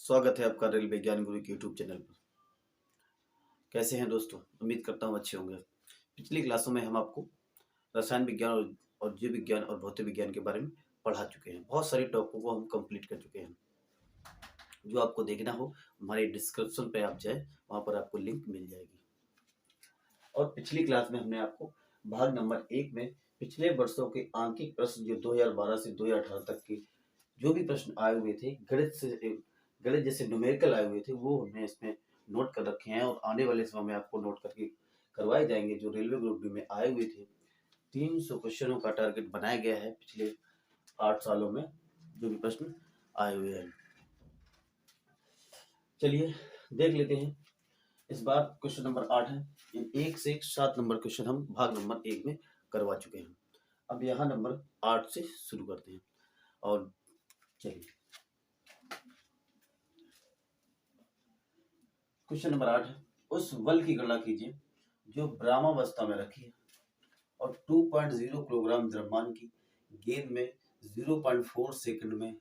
स्वागत है आपका रेल विज्ञान गुरु के यूट्यूब चैनल पर। कैसे हैं दोस्तों? उम्मीद करता हूँ अच्छे होंगे। पिछली क्लासों में हम आपको रसायन विज्ञान और जीव विज्ञान और भौतिक विज्ञान के बारे में पढ़ा चुके हैं। बहुत सारे टॉपिकों को हम कंप्लीट कर चुके हैं। जो आपको देखना हो हमारे डिस्क्रिप्शन पे आप जाए, वहाँ पर आपको लिंक मिल जाएगी। और पिछली क्लास में हमने आपको भाग नंबर 1 में पिछले वर्षों के आंकिक प्रश्न जो 2012 से 2018 तक के जो भी प्रश्न आए हुए थे गणित जैसे न्यूमेरिकल आए हुए थे वो हमने इसमें नोट कर रखे हैं और आने वाले समय में आपको नोट करके करवाए जाएंगे। जो रेलवे ग्रुप डी में आए हुए थे 300 क्वेश्चनों का टारगेट बनाया गया है पिछले 8 सालों में जो भी प्रश्न आए हुए हैं। चलिए देख लेते हैं। इस बार क्वेश्चन नंबर 8 है। 1 से 7 नंबर क्वेश्चन हम भाग नंबर 1 में करवा चुके हैं। अब यहाँ नंबर 8 से शुरू करते हैं और चलिए क्वेश्चन नंबर 8 है। उस बल की गणना कीजिए जो ब्रह्मावस्था में रखी है और 2.0 किलोग्राम द्रव्यमान की गेंद में 0.4 सेकंड में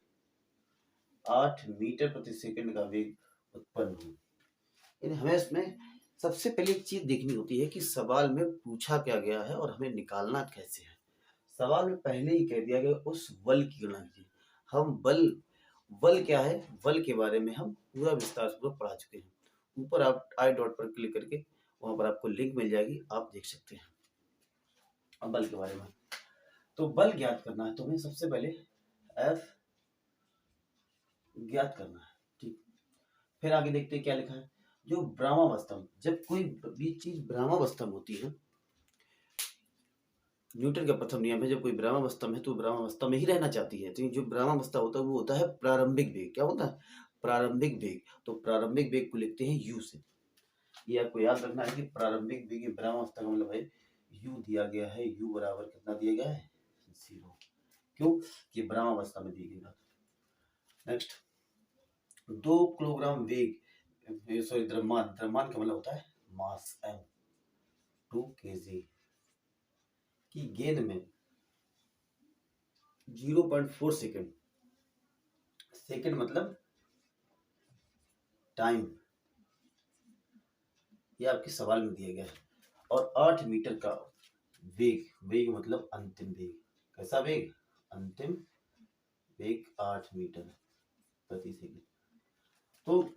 8 मीटर प्रति सेकंड का वेग उत्पन्न हो। हमें इसमें सबसे पहले एक चीज देखनी होती है कि सवाल में पूछा क्या गया है और हमें निकालना कैसे है। सवाल में पहले ही कह दिया गया उस बल की गणना कीजिए। हम बल क्या है, बल के बारे में हम पूरा विस्तार से पढ़ा चुके हैं। ऊपर आप आई डॉट पर क्लिक करके वहां पर आपको लिंक मिल जाएगी, आप देख सकते हैं। अब बल के बारे में तो बल ज्ञात करना है तो हमें सबसे पहले एफ ज्ञात करना है। ठीक, फिर आगे देखते हैं क्या लिखा है। जो ब्रह्मावस्था में, जब कोई भी चीज ब्रह्मावस्था में होती है, न्यूटन का प्रथम नियम है जब कोई ब्रह्मावस्था में है तो ब्रह्मावस्था में ही रहना चाहती है। तो जो ब्रह्मावस्था होता है वो होता है प्रारंभिक वेग। क्या होता है? प्रारंभिक वेग। तो प्रारंभिक वेग को लिखते हैं यू से। ये आपको याद रखना है कि प्रारंभिक वेग ब्रह्मावस्था का मतलब है यू दिया गया है। यू बराबर कितना दिया गया है? 0। क्यों? कि ब्रह्मावस्था में दिया गया। नेक्स्ट 2 किलोग्राम वेग, सॉरी द्रव्यमान का मतलब होता है मास m, 2 kg की गेंद में 0.4 सेकंड, सेकंड मतलब टाइम, ये आपके सवाल में दिया गया है। और 8 मीटर का वेग मतलब अंतिम वेग। कैसा वेग? अंतिम वेग 8 मीटर प्रति सेकंड। तो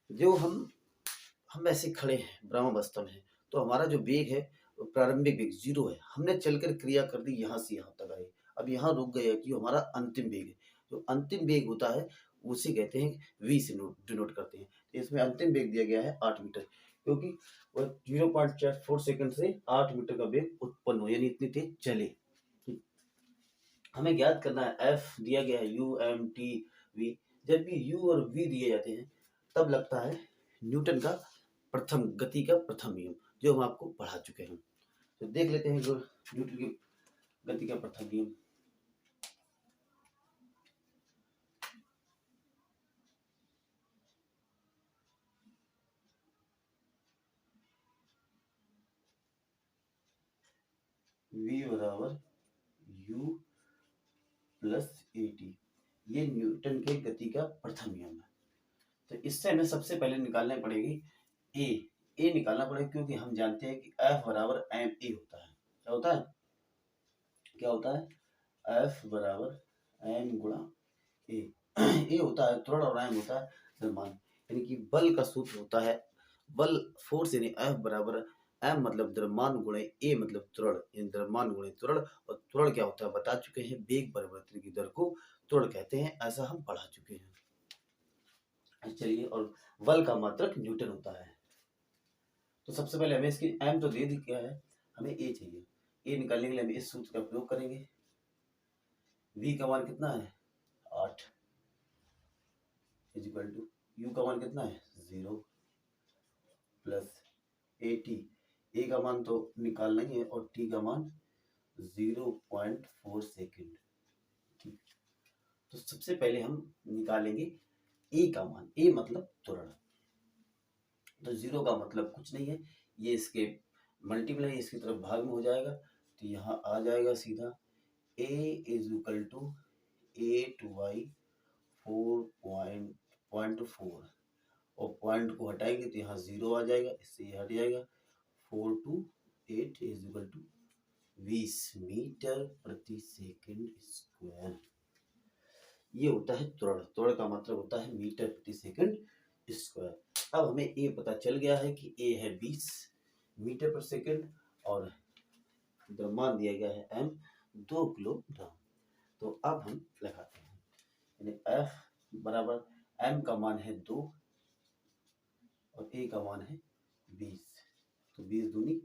जो हम ऐसे खड़े हैं ब्रह्मावस्था में, तो हमारा जो वेग है प्रारंभिक वेग 0 है। हमने चलकर क्रिया कर दी यहाँ से यहाँ तक आए, अब यहाँ रुक गया कि हमारा अंतिम वेग है। जो अंतिम वेग होता है उसे कहते हैं v से डिनोट करते हैं। तो इसमें अंतिम वेग दिया गया है 8 मीटर, क्योंकि वह 0.4 सेकंड से 8 मीटर का वेग उत्पन्न हो, यानी इतनी तेज चले। हमें ज्ञात करना है f दिया गया है u m t v। जब भी u और v दिए जाते हैं तब लगता है न्यूटन का प्रथम गति का प्रथम नियम, जो हम आपको पढ़ा चुके हैं। तो देख लेते हैं जो न्यूटन की गति का प्रथम नियम। v बराबर u प्लस at, ये न्यूटन के गति का प्रथम नियम है। तो इससे हमें सबसे पहले निकालना पड़ेगी ए निकालना पड़ेगा, क्योंकि हम जानते हैं कि F बराबर एम ए होता है। क्या होता है? क्या होता है? F बराबर एम गुणा ए। ए होता है त्वरण और एम होता है द्रव्यमान, यानी कि बल का सूत्र होता है बल फोर्स, यानी F बराबर एम मतलब द्रव्यमान गुणे ए मतलब त्वरण, यानी द्रव्यमान गुणे त्वरण। और त्वरण क्या होता है बता चुके हैं, वेग परिवर्तन की दर को त्वरण कहते हैं, ऐसा हम पढ़ा चुके हैं। चलिए, और बल का मात्रक न्यूटन होता है। तो सबसे पहले हमें इसकी एम तो दे दी क्या है, हमें ए चाहिए। ए निकालने के लिए हम इस सूत्र का प्रयोग करेंगे। v का मान कितना है? 8 इक्वल टू यू का मान कितना है? 0 प्लस at, ए का मान तो निकालना ही है और t का मान 0.4 सेकेंड। ठीक, तो सबसे पहले हम निकालेंगे ए का मान। ए मतलब त्वरण। तो 0 का मतलब कुछ नहीं है, ये इसके मल्टीप्लाई इसकी तरफ भाग में हो जाएगा, तो यहाँ आ जाएगा सीधा a is equal to 8y 4.4 0.4 और पॉइंट को हटाएंगे तो यहाँ 0 आ जाएगा, इससे ये हट जाएगा। 4 to 8 is equal to 20 metre प्रति सेकंड स्क्वायर। ये होता है त्वरण। त्वरण का मात्रक होता है मीटर प्रति सेकंड स्क्वायर। अब हमें ए पता चल गया है कि ए है 20 मीटर पर सेकंड और द्रव्यमान दिया गया है m 2 किलोग्राम। तो अब हम लगाते हैं, यानी F बराबर m का मान है 2 और a का मान है 20, तो 20 दूनी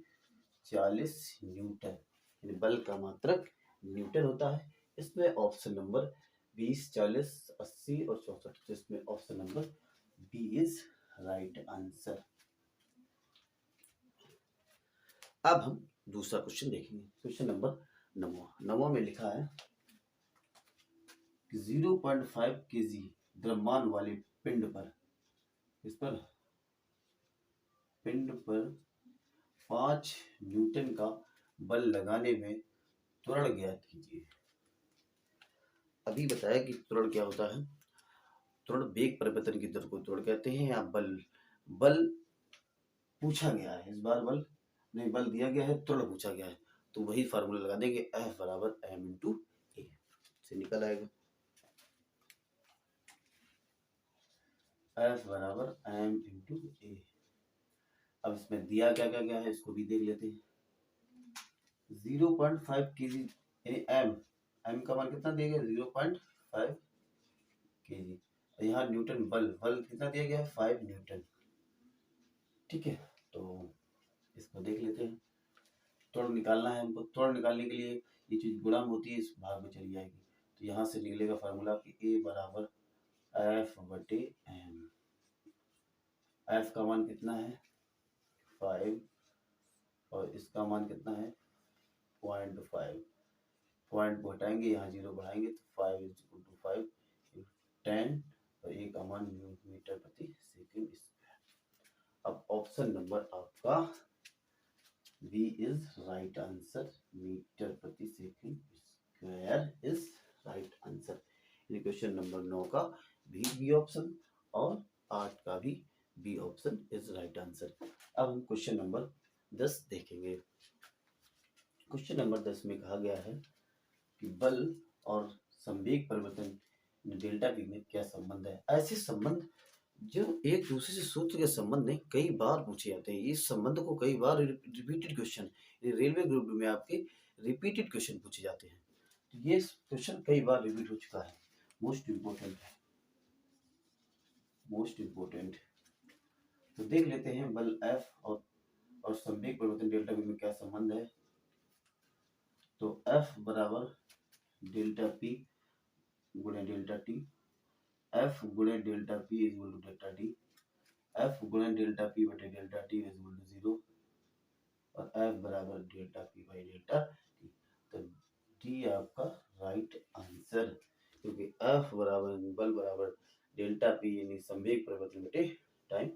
40 न्यूटन, यानी बल का मात्रक न्यूटन होता है। इसमें ऑप्शन नंबर 20, 40, 80 और 64, जिसमें option number B is right answer. अब हम दूसरा क्वेश्चन देखेंगे। क्वेश्चन नंबर 9 में लिखा है 0.5 kg द्रव्यमान वाले पिंड पर, इस पर पिंड पर 5 न्यूटन का बल लगाने में त्वरण ज्ञात कीजिए। अभी बताया कि त्वरण क्या होता है। त्वरण वेग परिवर्तन की दर को त्वरण कहते हैं, या बल पूछा गया है, इस बार बल नहीं, बल दिया गया है, त्वरण पूछा गया है, तो वही फार्मूला लगा देंगे, F बराबर m इंटू ए से निकल आएगा। F बराबर m इंटू ए। अब इसमें दिया क्या क्या गया है इसको भी देख लेते हैं। 0.5 kg m का मान कितना दिया गया, 0.5 kg। यहाँ न्यूटन बल कितना दिया गया है, 5 न्यूटन। ठीक है, तो इसको देख लेते हैं। त्वरण निकालना है हमको। त्वरण निकालने के लिए ये चीज गुणांक होती है, इस भाग में चली जाएगी, तो यहाँ से निकलेगा फार्मूला कि ए बराबर F बटे m। F का मान कितना है 5 और इसका मान कितना है 0.5। पॉइंट को हटाएंगे, यहाँ 0 बढ़ाएंगे तो 5 इज इक्वल टू 5 10 और ए का मान मीटर प्रति सेकंड स्क्वायर। अब ऑप्शन नंबर आपका B is right answer, metre प्रति second square is right answer. Question number 9 का भी बी ऑप्शन और 8 का भी B option is right answer. अब हम क्वेश्चन नंबर 10 देखेंगे। क्वेश्चन नंबर 10 में कहा गया है कि बल और संवेग परिवर्तन डेल्टा पी में क्या संबंध है। ऐसे संबंध जो एक दूसरे से सूत्र के संबंध में कई बार पूछे जाते हैं। इस संबंध को कई बार रिपीटेड क्वेश्चन रेलवे ग्रुप में आपके रिपीटेड क्वेश्चन पूछे जाते हैं, तो ये क्वेश्चन कई बार रिपीट हो चुका है। मोस्ट इम्पोर्टेंट है, मोस्ट इम्पोर्टेंट। तो देख लेते हैं बल F और संवेग परिवर्तन डेल्टा पी में क्या संबंध है। तो F बराबर डेल्टा पी गुणे डेल्टा टी, F गुणे delta P is equal to delta T, F गुणे डेल्टा पी बटे delta T is equal to 0 और F बराबर delta P by delta T. तो डी आपका राइट आंसर, क्योंकि F बराबर बल बराबर डेल्टा पी यानी संवेग परिवर्तन बटे टाइम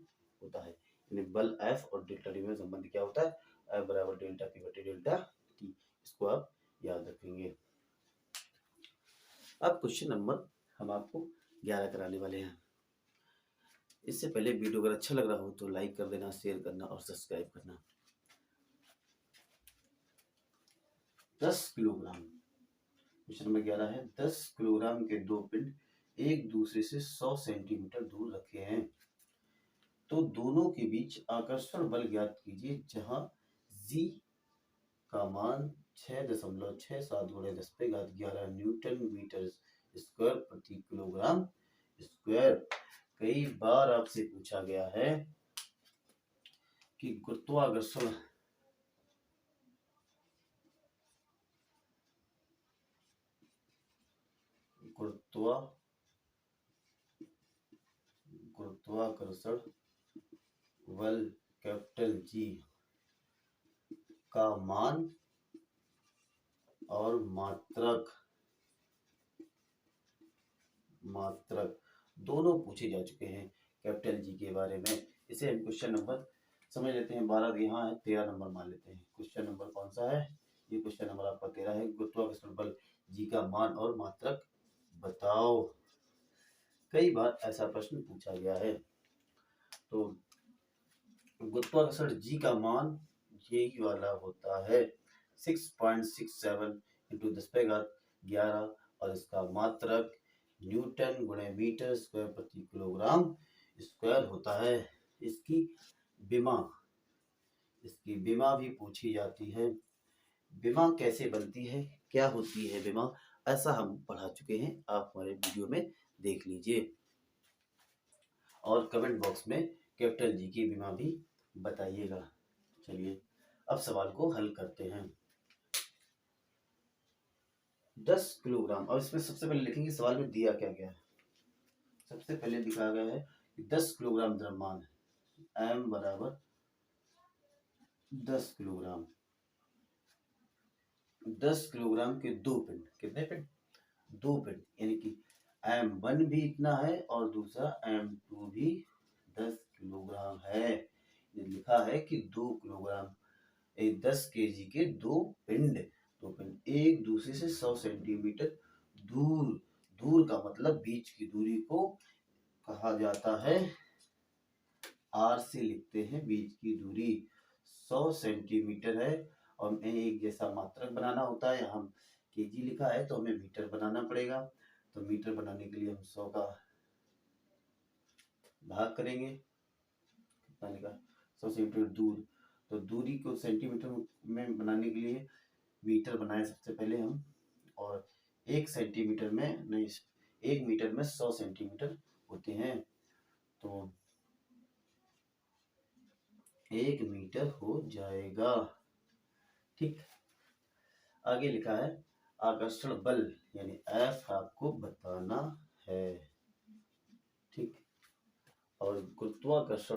होता है। यानी बल F और डेल्टा टी में संबंध क्या होता है, F बराबर डेल्टा पी बटे डेल्टा टी। इसको आप याद रखेंगे। अब क्वेश्चन नंबर हम आपको 11 कराने वाले हैं। इससे पहले वीडियो अगर अच्छा लग रहा हो तो लाइक कर देना, शेयर करना और सब्सक्राइब करना। 10 किलोग्राम, क्वेश्चन नंबर 11 है 10 किलोग्राम के दो पिंड एक दूसरे से 100 सेंटीमीटर दूर रखे हैं, तो दोनों के बीच आकर्षण बल ज्ञात कीजिए, जहां जी का मान 6.67 गुणे 10⁻11 न्यूटन मीटर स्क्वायर प्रति किलोग्राम स्क्वायर। कई बार आपसे पूछा गया है कि गुरुत्वाकर्षण बल कैपिटल जी का मान और मात्रक दोनों पूछे जा चुके हैं कैपिटल जी के बारे में। इसे हम क्वेश्चन नंबर समझ लेते हैं 12, यहाँ है 13 नंबर मान लेते हैं। क्वेश्चन नंबर कौन सा है, ये क्वेश्चन नंबर आपका 13 है। गुरुत्वाकर्षण बल जी का मान और मात्रक बताओ। कई बार ऐसा प्रश्न पूछा गया है। तो गुरुत्वाकर्षण जी का मान यही वाला होता है 6.67 इंटू 10⁻11 और इसका मात्रक न्यूटन गुणे मीटर स्क्वायर प्रति किलोग्राम स्क्वायर होता है। इसकी विमा भी पूछी जाती है। विमा कैसे बनती है, क्या होती है विमा, ऐसा हम पढ़ा चुके हैं, आप हमारे वीडियो में देख लीजिए। और कमेंट बॉक्स में कैपिटल जी की विमा भी बताइएगा। चलिए अब सवाल को हल करते हैं। 10 किलोग्राम, और इसमें सबसे पहले लिखेंगे सवाल में दिया क्या गया है। सबसे पहले लिखा गया है कि 10 किलोग्राम द्रव्यमान है, m बराबर 10 किलोग्राम। 10 किलोग्राम के दो पिंड, कितने पिंड, दो पिंड, यानी कि m1 भी इतना है और दूसरा m2 भी 10 किलोग्राम है। ये लिखा है कि 2 किलोग्राम 10 केजी के दो पिंड एक दूसरे से 100 सेंटीमीटर दूर का मतलब बीच की दूरी को कहा जाता है r से लिखते हैं। बीच की दूरी 100 सेंटीमीटर है और हमें एक जैसा मात्रक बनाना होता है। यहाँ केजी लिखा है तो हमें मीटर बनाना पड़ेगा। तो मीटर बनाने के लिए हम 100 का भाग करेंगे, कितना लिखा 100 सेंटीमीटर दूर, तो दूरी को सेंटीमीटर में बनाने के लिए मीटर बनाए सबसे पहले हम, और 1 सेंटीमीटर में नहीं, 1 मीटर में 100 सेंटीमीटर होते हैं, तो 1 मीटर हो जाएगा। ठीक, आगे लिखा है आकर्षण बल यानी F आपको बताना है। ठीक, और गुरुत्वाकर्षण,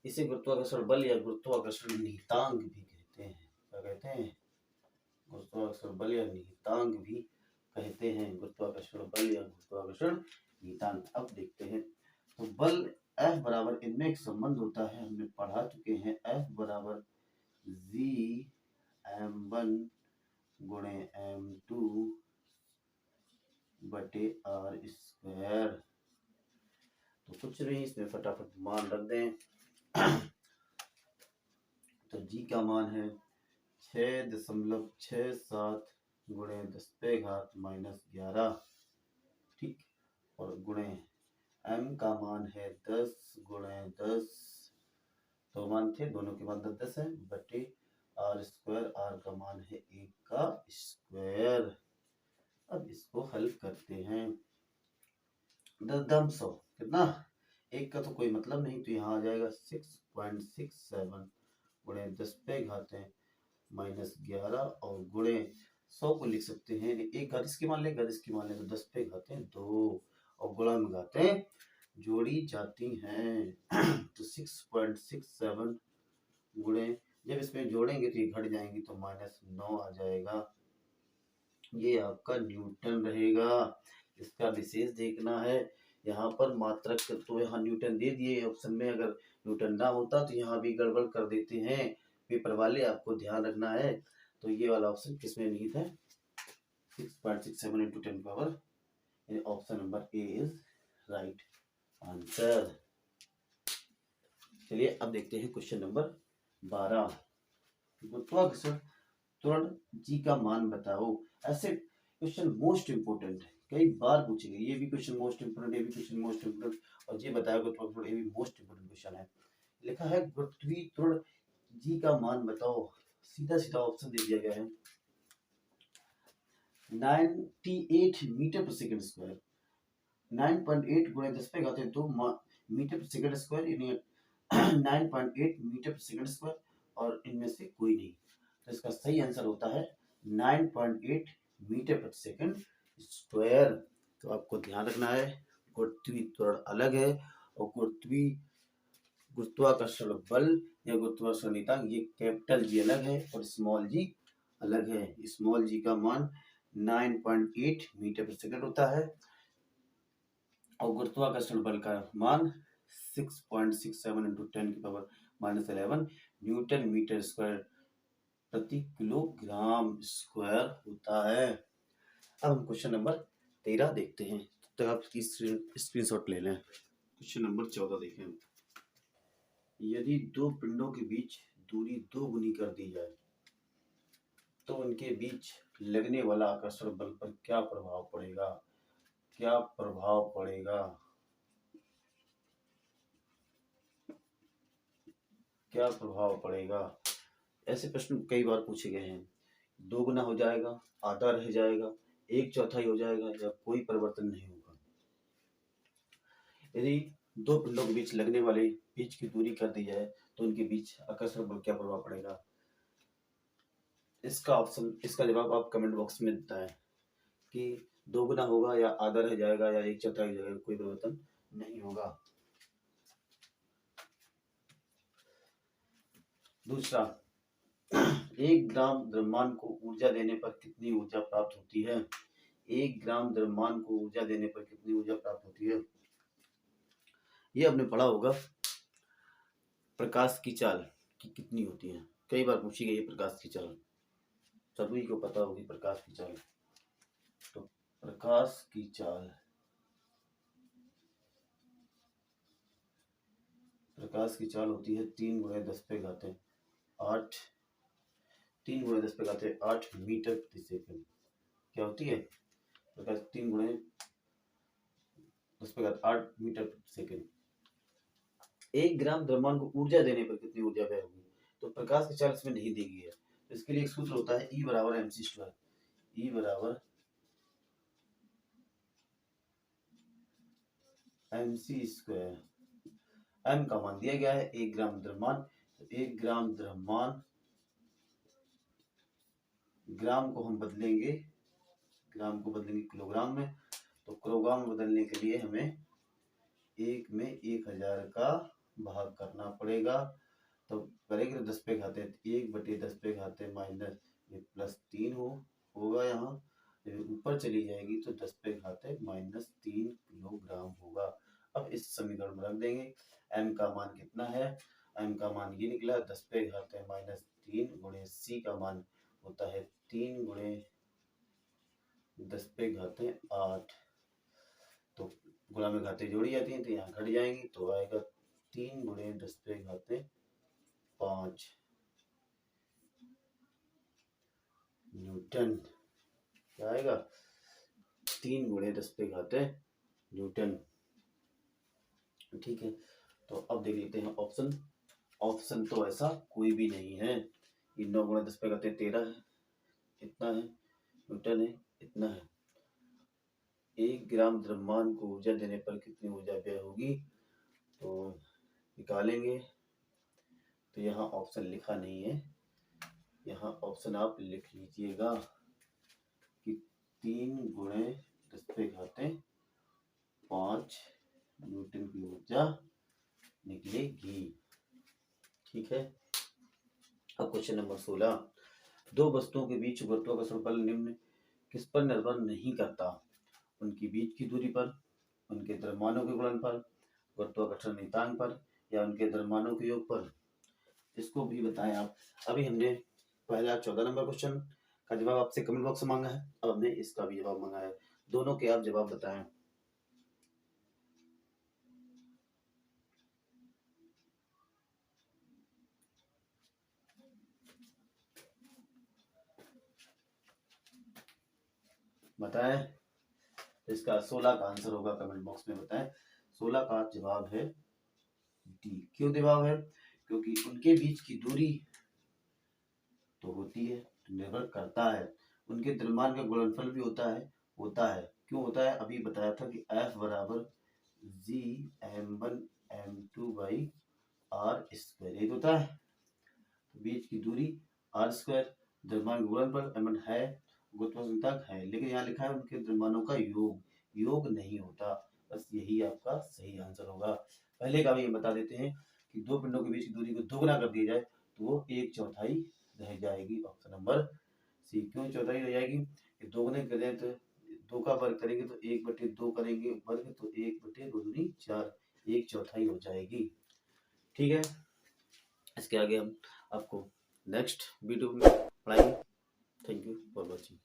इसे गुरुत्वाकर्षण बल या गुरुत्वाकर्षण नियतांक भी कहते हैं। क्या कहते हैं, गुरुत्वाकर्षण बल या नियतांक भी कहते हैं। गुरुत्वाकर्षण बल या गुरुत्वाकर्षण नियतांक। अब देखते हैं, तो बल F बराबर, इनमें एक संबंध होता है, हमने पढ़ा चुके हैं, F बराबर G m1 गुणे m2 बटे r स्क्वायर। तो कुछ नहीं, इसमें फटाफट मान रख दें। तो G का मान है 6.67 गुणे 10⁻11। ठीक, और गुणे m का मान है 10 गुणे 10, दो मान थे, दोनों के मान 10 है, बटे r स्क्वायर, r का मान है 1 का स्क्वायर। अब इसको हल करते हैं। 10 कितना, 1 का तो कोई मतलब नहीं, तो यहाँ आ जाएगा 6.67 गुणे 10⁻11 और गुणे 100 को लिख सकते हैं, एक घात की मान ले, घात की मान ले तो 10⁻2 और गुणा में घातें जोड़ी जाती हैं। तो 6.67 गुणे, जब इसमें जोड़ेंगे तो ये घट जाएंगी तो -9 आ जाएगा। ये आपका न्यूटन रहेगा। इसका विशेष देखना है, यहाँ पर मात्रक तो यहाँ न्यूटन दे दिए ऑप्शन में, अगर न्यूटन ना होता तो यहाँ भी गड़बड़ कर देते हैं पेपर वाले, आपको ध्यान रखना है। तो ये वाला ऑप्शन किसमें निहित है, 6.67 into 10 power, option number A is right answer. चलिए अब देखते हैं क्वेश्चन नंबर 12। गुरुत्वाकर्षण त्वरण जी का मान बताओ। ऐसे क्वेश्चन मोस्ट इंपोर्टेंट है, कई बार पूछेंगे। ये भी क्वेश्चन मोस्ट इंपोर्टेंट, ये भी क्वेश्चन मोस्ट इंपोर्टेंट, और ये बताया गुरुत्वाकर्षण, ये भी मोस्ट इंपोर्टेंट क्वेश्चन है। लिखा है पृथ्वी त्वरण जी का मान बताओ। सीधा सीधा ऑप्शन दे दिया गया है 98 मीटर पर सेकंड स्क्वायर। 9.8 गुणे 10⁻2 मीटर पर सेकंड स्क्वायर, यानी 9.8 मीटर पर सेकंड स्क्वायर, और इनमें से कोई नहीं। तो इसका सही आंसर होता है 9.8 मीटर पर सेकंड स्क्वायर। तो आपको ध्यान रखना है, पृथ्वी त्वरण अलग है और गुरुत्वाकर्षण बल या गुरुत्वाकर्षण नियतांक ये कैपिटल जी अलग है और स्मॉल जी अलग है। स्मॉल जी का मान 9.8 मीटर पर सेकंड होता है और गुरुत्वाकर्षण बल का मान 6.67 इंटू 10 की पावर -11 न्यूटन मीटर स्क्वायर प्रति किलोग्राम स्क्वायर होता है। अब हम क्वेश्चन नंबर 13 देखते हैं। तक आप इसकी स्क्रीनशॉट ले लें। क्वेश्चन नंबर 14 देखें। यदि दो पिंडों के बीच दूरी 2 गुनी कर दी जाए तो उनके बीच लगने वाला आकर्षण बल पर क्या प्रभाव पड़ेगा? क्या प्रभाव पड़ेगा? क्या प्रभाव पड़ेगा? ऐसे प्रश्न कई बार पूछे गए हैं। 2 गुना हो जाएगा, आधा रह जाएगा, 1/4 हो जाएगा, या कोई परिवर्तन नहीं होगा। यदि दो पिंडों के बीच लगने वाले बीच की दूरी कर दी जाए तो उनके बीच आकर्षण बल क्या प्रभाव पड़ेगा? इसका जवाब आप कमेंट बॉक्स में बताएं कि 2 गुना होगा या आधा रह जाएगा या 1/4 हो जाएगा, कोई परिवर्तन नहीं होगा। दूसरा, 1 ग्राम द्रव्यमान को ऊर्जा देने पर कितनी ऊर्जा प्राप्त होती है? 1 ग्राम द्रव्यमान को ऊर्जा देने पर कितनी ऊर्जा प्राप्त होती है? ये आपने पढ़ा होगा। प्रकाश की चाल की कितनी होती है? कई बार पूछी गई है प्रकाश की चाल, सभी को पता होगी प्रकाश की चाल। तो प्रकाश की चाल होती है 3 × 10⁸ 3 × 10⁸ मीटर प्रति सेकंड। क्या होती है? प्रकाश 3 × 10⁸ मीटर प्रति सेकंड। 1 ग्राम द्रव्यमान को ऊर्जा देने पर कितनी ऊर्जा व्यय होगी? तो प्रकाश की चाल इसमें नहीं दी गई है, तो इसके लिए एक सूत्र होता है E = mc²। E = mc²। m का मान दिया गया है 1 ग्राम द्रव्यमान, तो 1 ग्राम द्रव्यमान, ग्राम को बदलेंगे किलोग्राम में, तो किलोग्राम में बदलने के लिए हमें 1 में 1000 का भाग करना पड़ेगा। तो करेंगे तो 10⁻1/10⁻³ +3 होगा। यहाँ ऊपर चली जाएगी तो 10⁻³ किलोग्राम होगा। अब इस समीकरण में रख देंगे। m का मान कितना है? m का मान ये निकला 10⁻³ गुणे c का मान होता है 3 × 10⁸। तो गुणा में घातें जोड़ी जाती हैं तो यहाँ घट जाएंगी, तो आएगा 3 × 10⁵ न्यूटन। क्या आएगा? 3 × 10⁵ न्यूटन। ठीक है, तो अब देख लेते हैं ऑप्शन तो ऐसा कोई भी नहीं है। ये 9 × 10⁻13 है, इतना है, न्यूटन है, इतना है। 1 ग्राम द्रव्यमान को ऊर्जा देने पर कितनी ऊर्जा व्यय होगी? तो निकालेंगे, तो यहाँ ऑप्शन लिखा नहीं है, यहाँ ऑप्शन आप लिख लीजिएगा कि 3 × 10⁵ न्यूटन की ऊर्जा निकलेगी। ठीक है। अब क्वेश्चन नंबर 16। दो वस्तुओं के बीच गुरुत्वाकर्षण बल निम्न किस पर निर्भर नहीं करता? उनकी बीच की दूरी पर, उनके द्रव्यमानों के गुणनफल, गुरुत्वाकर्षण नियतांक पर, या उनके द्रव्यमानों के योग पर? इसको भी बताएं आप। अभी हमने पहला 14 नंबर क्वेश्चन का जवाब आपसे कमेंट बॉक्स में मांगा है, अब हमने इसका भी जवाब मांगा है। दोनों के आप जवाब बताएं। बताएं। इसका 16 का आंसर होगा, कमेंट बॉक्स में बताएं। 16 का जवाब है डी। क्यों जवाब है? क्योंकि उनके बीच की दूरी तो होती है, निर्भर करता है। उनके द्रव्यमान का गुणनफल भी होता है। क्यों होता है? अभी बताया था कि F = Gm1m2/r², ये होता है। बीच की दूरी r², द्रव्यमान का गुणनफल m है, गुरुत्वाकर्षण है, लेकिन यहाँ लिखा है उनके द्रव्यमानों का योग नहीं होता। बस यही आपका सही आंसर होगा। पहले का भी ये बता देते हैं कि दो पिंडों के बीच की दूरी को दोगुना कर दिया जाए तो वो 1/4 रह जाएगी। Option number C. क्यों 1/4 रह जाएगी? दोगुने करें तो 2 का वर्ग करेंगे तो 1/2 करेंगे वर्ग, तो 1/2 = 4, 1/4 हो जाएगी। ठीक है, इसके आगे हम आपको नेक्स्ट वीडियो में पढ़ाएंगे। Thank you for watching.